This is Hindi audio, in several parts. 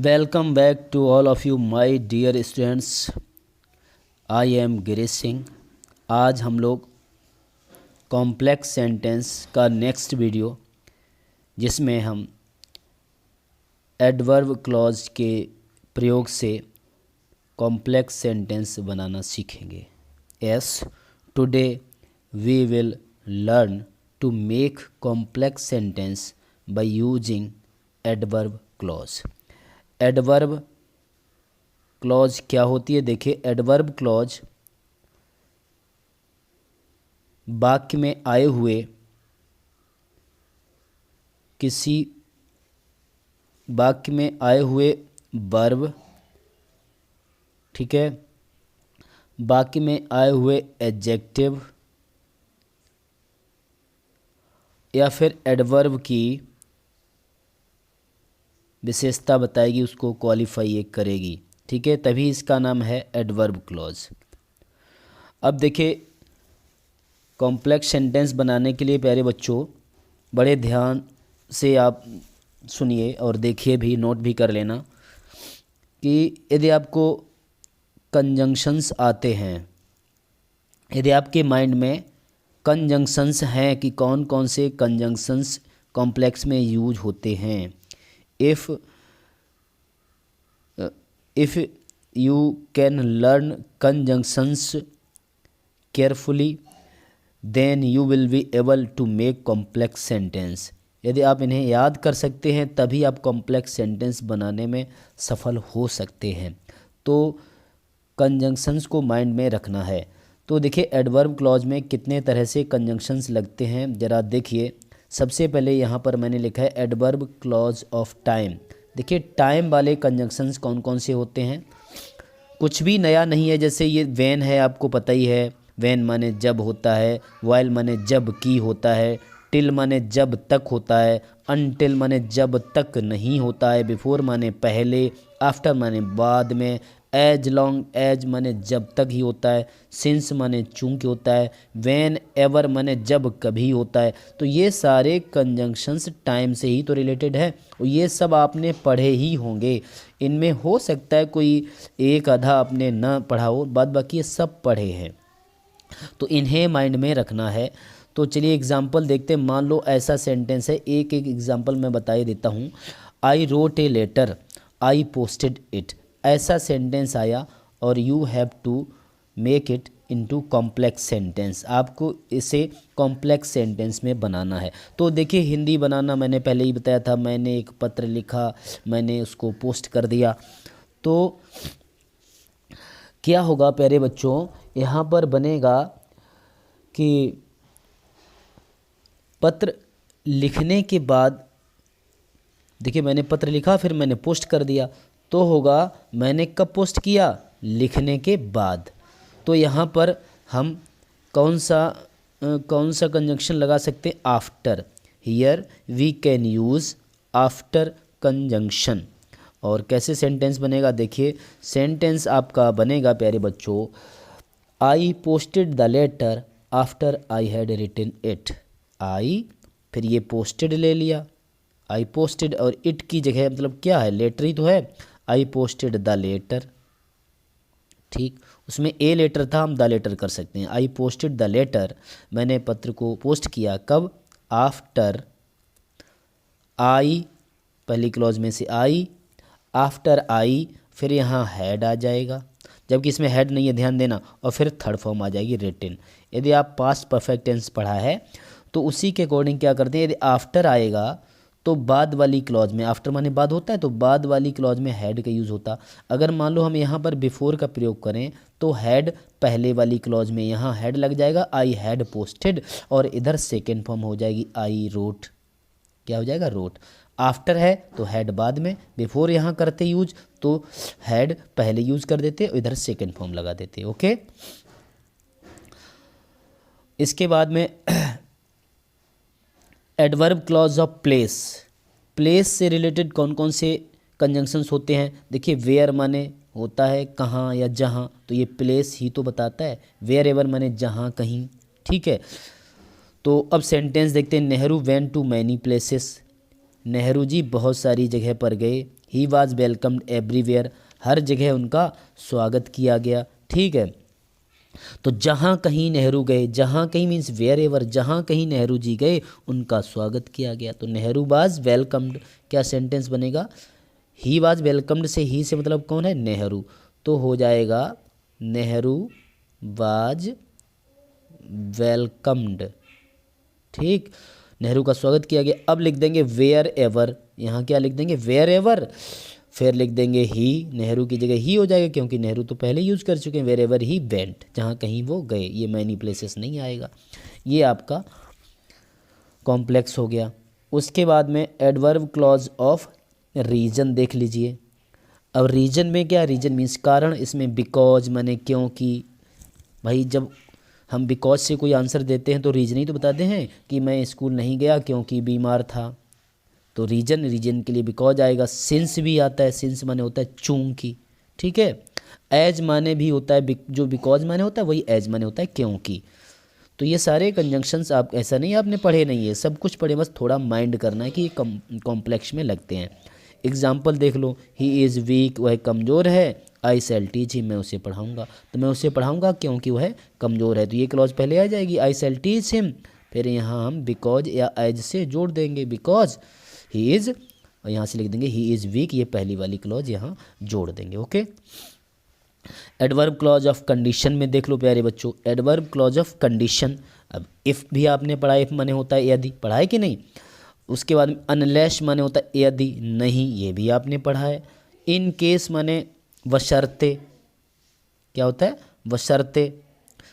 Welcome back to all of you my dear students. I am Girish Singh. आज हम लोग कॉम्प्लेक्स सेंटेंस का नेक्स्ट वीडियो, जिसमें हम एडवर्ब क्लॉज के प्रयोग से कॉम्प्लेक्स सेंटेंस बनाना सीखेंगे। Yes, today we will learn to make complex sentence by using adverb clause. Adverb clause क्या होती है? देखिए, एडवर्ब क्लॉज वाक्य में आए हुए किसी वाक्य में आए हुए वर्ब, ठीक है, वाक्य में आए हुए एडजेक्टिव या फिर एडवर्ब की विशेषता बताएगी, उसको क्वालिफाई करेगी, ठीक है, तभी इसका नाम है एडवर्ब क्लॉज। अब देखिए, कॉम्प्लेक्स सेंटेंस बनाने के लिए प्यारे बच्चों बड़े ध्यान से आप सुनिए और देखिए भी, नोट भी कर लेना कि यदि आपको कंजंक्शंस आते हैं, यदि आपके माइंड में कंजंक्शंस हैं कि कौन कौन से कंजंक्शंस कॉम्प्लेक्स में यूज होते हैं, if you can learn conjunctions carefully then you will be able to make complex sentence। यदि आप इन्हें याद कर सकते हैं तभी आप कॉम्प्लेक्स सेंटेंस बनाने में सफल हो सकते हैं। तो कंजंक्शंस को माइंड में रखना है। तो देखिए, एडवर्ब क्लॉज में कितने तरह से कंजंक्शंस लगते हैं ज़रा देखिए। सबसे पहले यहाँ पर मैंने लिखा है एडवर्ब क्लॉज ऑफ टाइम। देखिए, टाइम वाले कंजंक्शंस कौन कौन से होते हैं? कुछ भी नया नहीं है। जैसे ये व्हेन है, आपको पता ही है, व्हेन माने जब होता है, व्हाइल माने जब की होता है, टिल माने जब तक होता है, अनटिल माने जब तक नहीं होता है, बिफोर माने पहले, आफ्टर माने बाद में, एज लॉन्ग एज माने जब तक ही होता है, सिंस माने चूंकि होता है, व्हेन एवर माने जब कभी होता है। तो ये सारे कंजंक्शंस टाइम से ही तो रिलेटेड है और ये सब आपने पढ़े ही होंगे। इनमें हो सकता है कोई एक आधा आपने ना पढ़ा हो, बाद बाकी ये सब पढ़े हैं, तो इन्हें माइंड में रखना है। तो चलिए एग्जाम्पल देखते हैं। मान लो ऐसा सेंटेंस है, एक एक एग्जाम्पल मैं बता ही देता हूँ। I wrote a letter, I posted it. ऐसा सेंटेंस आया और you have to make it into complex sentence. आपको इसे कॉम्प्लेक्स सेंटेंस में बनाना है। तो देखिए, हिंदी बनाना मैंने पहले ही बताया था। मैंने एक पत्र लिखा, मैंने उसको पोस्ट कर दिया। तो क्या होगा प्यारे बच्चों, यहाँ पर बनेगा कि पत्र लिखने के बाद, देखिए मैंने पत्र लिखा फिर मैंने पोस्ट कर दिया, तो होगा मैंने कब पोस्ट किया? लिखने के बाद। तो यहाँ पर हम कौन सा कंजंक्शन लगा सकते हैं? After. Here we can use after conjunction. और कैसे सेंटेंस बनेगा? देखिए, सेंटेंस आपका बनेगा प्यारे बच्चों, I posted the letter after I had written it. I, फिर ये पोस्टेड ले लिया, आई पोस्टेड, और इट की जगह मतलब क्या है? लेटर ही तो है। आई पोस्टेड द लेटर, ठीक, उसमें ए लेटर था, हम द लेटर कर सकते हैं। आई पोस्टेड द लेटर, मैंने पत्र को पोस्ट किया कब? आफ्टर आई, पहली क्लॉज में से आई, आफ्टर आई, फिर यहाँ हैड आ जाएगा, जबकि इसमें हेड नहीं है, ध्यान देना, और फिर थर्ड फॉर्म आ जाएगी रिटन। यदि आप पास्ट परफेक्ट टेंस पढ़ा है तो उसी के अकॉर्डिंग क्या करते हैं, यदि आफ्टर आएगा तो बाद वाली क्लॉज में, आफ्टर माने बाद होता है, तो बाद वाली क्लॉज में हेड का यूज़ होता। अगर मान लो हम यहाँ पर बिफोर का प्रयोग करें तो हेड पहले वाली क्लॉज में यहाँ हेड लग जाएगा, आई हैड पोस्टेड, और इधर सेकेंड फॉर्म हो जाएगी आई रोट। क्या हो जाएगा? रोट। आफ्टर है तो हेड बाद में, बिफोर यहाँ करते यूज तो हेड पहले यूज कर देते, इधर सेकेंड फॉर्म लगा देते। ओके, इसके बाद में adverb clause of place. Place से रिलेटेड कौन कौन से कंजंक्शंस होते हैं? देखिए, वेयर माने होता है कहाँ या जहाँ, तो ये प्लेस ही तो बताता है। वेयर एवर माने जहाँ कहीं, ठीक है। तो अब सेंटेंस देखते हैं। Nehru went to many places. Nehru ji बहुत सारी जगह पर गए। ही वॉज वेलकम्ड एवरीवेयर, हर जगह उनका स्वागत किया गया। ठीक है, तो जहाँ कहीं नेहरू गए, जहाँ कहीं मीन्स वेयर एवर, जहाँ कहीं नेहरू जी गए उनका स्वागत किया गया। तो नेहरू वाज वेलकम्ड, क्या सेंटेंस बनेगा, ही वाज वेलकम्ड से ही से मतलब कौन है, नेहरू, तो हो जाएगा नेहरू वाज वेलकम्ड। ठीक, नेहरू का स्वागत किया गया। अब लिख देंगे वेयर एवर, यहाँ क्या लिख देंगे, वेयर एवर, फिर लिख देंगे ही, नेहरू की जगह ही हो जाएगा क्योंकि नेहरू तो पहले यूज़ कर चुके हैं, वेर एवर ही वेंट, जहाँ कहीं वो गए, ये मैनी प्लेसेस नहीं आएगा। ये आपका कॉम्प्लेक्स हो गया। उसके बाद में एडवर्ब क्लॉज ऑफ रीजन देख लीजिए। अब रीजन में क्या, रीजन मीन्स कारण, इसमें बिकॉज माने क्योंकि। भाई जब हम बिकॉज से कोई आंसर देते हैं तो रीजन ही तो बताते हैं कि मैं स्कूल नहीं गया क्योंकि बीमार था, तो रीजन, रीजन के लिए बिकॉज आएगा। सिंस भी आता है, सिंस माने होता है चूंकि। ठीक है, एज माने भी होता है, जो बिकॉज माने होता है वही एज माने होता है क्योंकि। तो ये सारे कंजंक्शंस आप ऐसा नहीं आपने पढ़े नहीं है, सब कुछ पढ़े, बस थोड़ा माइंड करना है कि ये कॉम्प्लेक्स में लगते हैं। एग्जाम्पल देख लो, ही इज़ वीक, वह कमज़ोर है, आई सेल टीच हिम, मैं उसे पढ़ाऊँगा, तो मैं उसे पढ़ाऊँगा क्योंकि वह कमज़ोर है, तो ये क्लॉज पहले आ जाएगी, आई सेल टीच हिम। फिर यहाँ हम बिकॉज या एज से जोड़ देंगे, बिकॉज ही इज़, और यहाँ से लिख देंगे ही इज़ वीक, ये पहली वाली क्लॉज यहाँ जोड़ देंगे। Okay, adverb clause of condition में देख लो प्यारे बच्चों, एडवर्ब क्लॉज ऑफ कंडीशन। अब इफ़ भी आपने पढ़ा, इफ़ माने होता है यदि, पढ़ा है कि नहीं। उसके बाद अनलेस माने होता है यदि नहीं, ये भी आपने पढ़ा है। इन केस माने बशर्ते, क्या होता है, बशर्ते।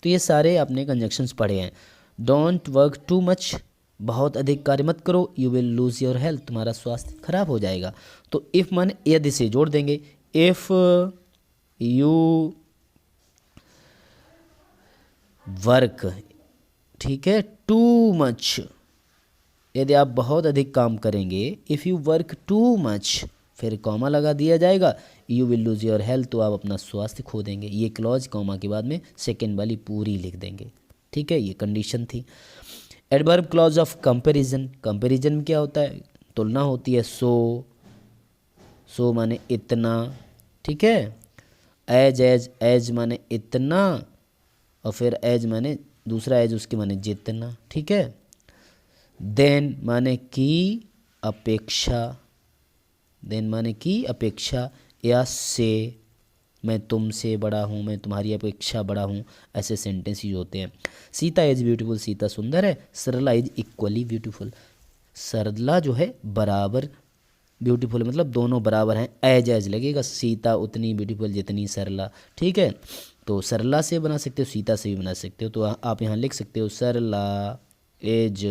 तो ये सारे आपने कंजक्शंस पढ़े हैं। डोंट वर्क टू मच, बहुत अधिक कार्य मत करो, you will lose your health, तुम्हारा स्वास्थ्य खराब हो जाएगा। तो इफ़ माने यदि से जोड़ देंगे, इफ़ यू वर्क, ठीक है, टू मच, यदि आप बहुत अधिक काम करेंगे, if you work too much, फिर कॉमा लगा दिया जाएगा, you will lose your health, तो आप अपना स्वास्थ्य खो देंगे। ये क्लॉज कॉमा के बाद में सेकेंड वाली पूरी लिख देंगे। ठीक है, ये कंडीशन थी। Adverb clause of comparison, comparison में क्या होता है, तुलना होती है। सो, सो माने इतना, ठीक है, एज, एज, एज माने इतना, और फिर एज माने दूसरा एज उसके माने जितना। ठीक है, देन माने की अपेक्षा, देन माने की अपेक्षा, या से, मैं तुमसे बड़ा हूँ, मैं तुम्हारी अपेक्षा बड़ा हूँ, ऐसे सेंटेंस यूज होते हैं। सीता इज ब्यूटीफुल, सीता सुंदर है। सरला इज इक्वली ब्यूटीफुल, सरला जो है बराबर ब्यूटीफुल, मतलब दोनों बराबर हैं। एज, एज लगेगा, सीता उतनी ब्यूटीफुल जितनी सरला। ठीक है, तो सरला से बना सकते हो, सीता से भी बना सकते हो, तो आप यहाँ लिख सकते हो Sarala as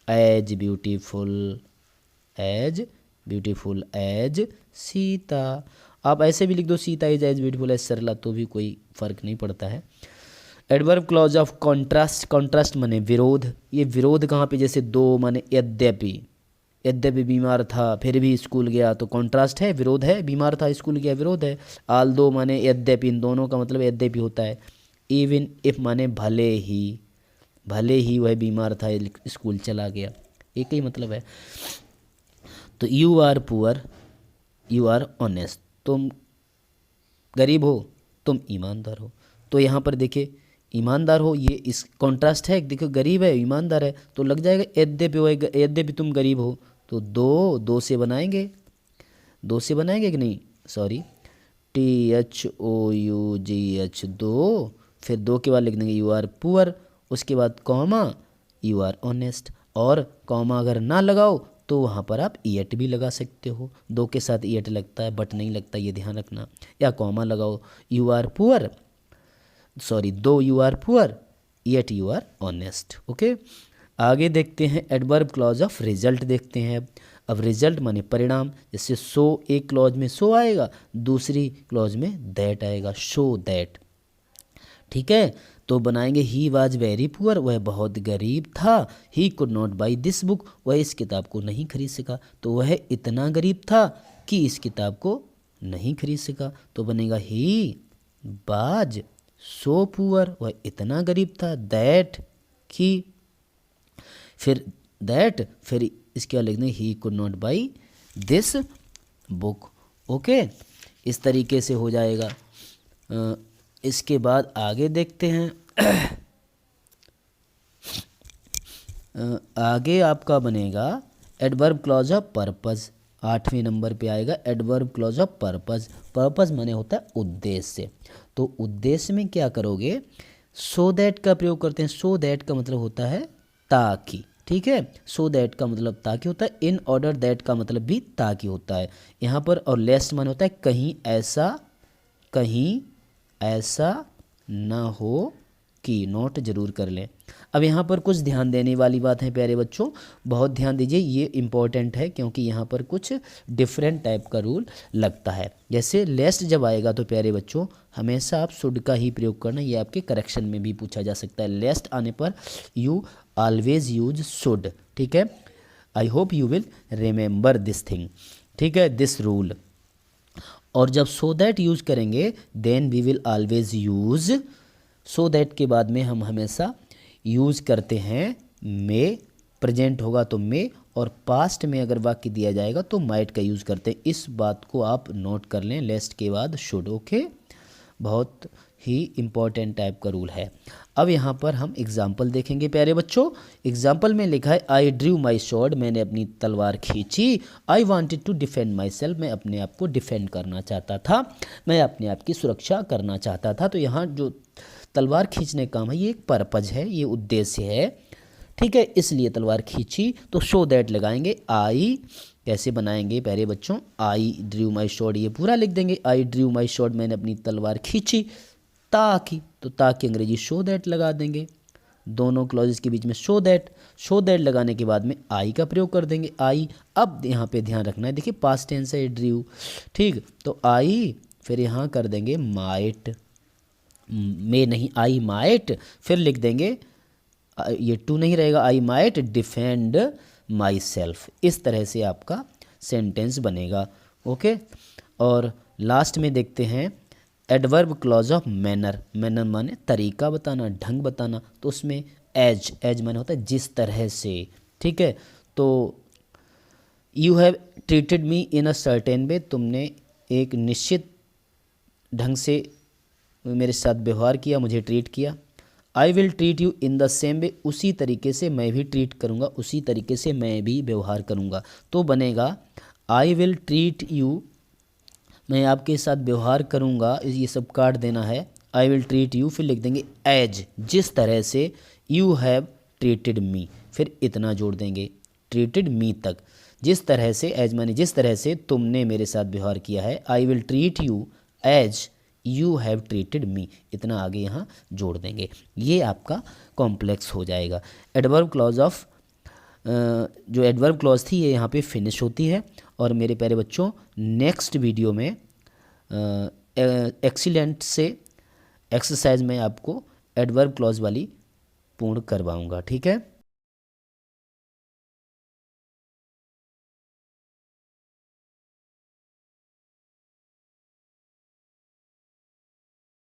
as beautiful, as beautiful as Sita. आप ऐसे भी लिख दो, Sita is as beautiful as Sarala, तो भी कोई फ़र्क नहीं पड़ता है। Adverb clause of contrast, contrast माने विरोध। ये विरोध कहाँ पे, जैसे दो माने यद्यपि, यद्यपि बीमार था फिर भी स्कूल गया, तो कॉन्ट्रास्ट है, विरोध है, बीमार था स्कूल गया, विरोध है। आल दो माने यद्यपि, इन दोनों का मतलब यद्यपि होता है। इवन इफ माने भले ही, भले ही वह बीमार था स्कूल चला गया, एक ही मतलब है। तो you are poor, you are honest, तुम गरीब हो, तुम ईमानदार हो। तो यहाँ पर देखिए ईमानदार हो, ये इस कॉन्ट्रास्ट है, देखो गरीब है ईमानदार है, तो लग जाएगा यद्यपि, यद्यपि तुम गरीब हो, तो दो, दो से बनाएंगे, दो से बनाएंगे कि नहीं, सॉरी, THOUGH, दो, फिर दो के बाद लिख देंगे यू आर पुअर, उसके बाद कॉमा यू आर ऑनेस्ट, और कॉमा अगर ना लगाओ तो वहाँ पर आप ईएट भी लगा सकते हो। दो के साथ ईएट लगता है बट नहीं लगता, ये ध्यान रखना। या कॉमा लगाओ, you are poor, sorry, though you are poor yet you are honest. Okay, आगे देखते हैं एडवर्ब क्लॉज ऑफ रिजल्ट देखते हैं। अब रिजल्ट माने परिणाम, जैसे सो, एक क्लॉज में सो आएगा, दूसरी क्लॉज में दैट आएगा, शो दैट। ठीक है, तो बनाएंगे ही वाज वेरी पुअर, वह बहुत गरीब था। He could not by this book, वह इस किताब को नहीं खरीद सका, तो वह इतना गरीब था कि इस किताब को नहीं खरीद सका। तो बनेगा ही वाज सो पुअर, वह इतना गरीब था, दैट कि, फिर दैट, फिर इसके बाद लिखने he could not by this book. Okay, इस तरीके से हो जाएगा। इसके बाद आगे देखते हैं। आगे आपका बनेगा एडवर्ब क्लॉज ऑफ पर्पस। 8वें नंबर पे आएगा adverb clause of purpose. Purpose माने होता है उद्देश्य। तो उद्देश्य में क्या करोगे, सो दैट का प्रयोग करते हैं। सो दैट का मतलब होता है ताकि, ठीक है। सो दैट का मतलब ताकि होता है। इन ऑर्डर दैट का मतलब भी ताकि होता है यहाँ पर। और लेस्ट माने होता है कहीं ऐसा ना हो कि। नोट जरूर कर लें। अब यहाँ पर कुछ ध्यान देने वाली बात है प्यारे बच्चों, बहुत ध्यान दीजिए, ये इम्पोर्टेंट है क्योंकि यहाँ पर कुछ डिफरेंट टाइप का रूल लगता है। जैसे लेस्ट जब आएगा तो प्यारे बच्चों हमेशा आप शुड का ही प्रयोग करना, ये आपके करेक्शन में भी पूछा जा सकता है। लेस्ट आने पर यू ऑलवेज यूज शुड, ठीक है। I hope you will remember this thing, ठीक है, दिस रूल। और जब सो दैट यूज करेंगे then we will always use. So that के बाद में हम हमेशा यूज़ करते हैं मे, प्रेजेंट होगा तो मे, और पास्ट में अगर वाक्य दिया जाएगा तो माइट का यूज़ करते हैं। इस बात को आप नोट कर लें, लेस्ट के बाद शुड। ओके, बहुत ही इम्पॉर्टेंट टाइप का रूल है। अब यहाँ पर हम एग्जाम्पल देखेंगे प्यारे बच्चों। एग्जाम्पल में लिखा है आई ड्रू माई स्वॉर्ड, मैंने अपनी तलवार खींची। I wanted to defend myself, मैं अपने आप को डिफेंड करना चाहता था, मैं अपने आप की सुरक्षा करना चाहता था। तो यहाँ जो तलवार खींचने का काम है ये एक पर्पज है, ये उद्देश्य है, ठीक है, इसलिए तलवार खींची। तो शो दैट लगाएंगे। आई कैसे बनाएंगे प्यारे बच्चों, आई ड्रू माई स्वॉर्ड ये पूरा लिख देंगे। आई ड्रू माई स्वॉर्ड, मैंने अपनी तलवार खींची ताकि, तो ताकि अंग्रेजी शो दैट लगा देंगे। दोनों क्लॉजेस के बीच में शो दैट लगाने के बाद में आई का प्रयोग कर देंगे। आई, अब यहाँ पे ध्यान रखना है, देखिए पास्ट टेंस है ड्रू, ठीक। तो आई फिर यहाँ कर देंगे माइट, में नहीं, आई माइट, फिर लिख देंगे ये टू नहीं रहेगा, I might defend my self. इस तरह से आपका सेंटेंस बनेगा। ओके, और लास्ट में देखते हैं adverb clause of manner. Manner माने तरीका बताना, ढंग बताना। तो उसमें एज माने होता है जिस तरह से, ठीक है। तो you have treated me in a certain way, तुमने एक निश्चित ढंग से मेरे साथ व्यवहार किया, मुझे ट्रीट किया। आई will treat you in the same way, उसी तरीके से मैं भी ट्रीट करूँगा, उसी तरीके से मैं भी व्यवहार करूँगा। तो बनेगा आई विल ट्रीट यू, मैं आपके साथ व्यवहार करूँगा, ये सब काट देना है। आई विल ट्रीट यू, फिर लिख देंगे एज, जिस तरह से यू हैव ट्रीटेड मी, फिर इतना जोड़ देंगे ट्रीटेड मी तक। जिस तरह से, एज माने जिस तरह से तुमने मेरे साथ व्यवहार किया है। I will treat you as you have treated me, इतना आगे यहाँ जोड़ देंगे। ये आपका कॉम्प्लेक्स हो जाएगा। एडवर्ब क्लॉज ऑफ जो एडवर्ब क्लॉज थी ये यहाँ पे फिनिश होती है। और मेरे प्यारे बच्चों नेक्स्ट वीडियो में एक्सीलेंट से एक्सरसाइज में आपको एडवर्ब क्लॉज वाली पूर्ण करवाऊँगा, ठीक है।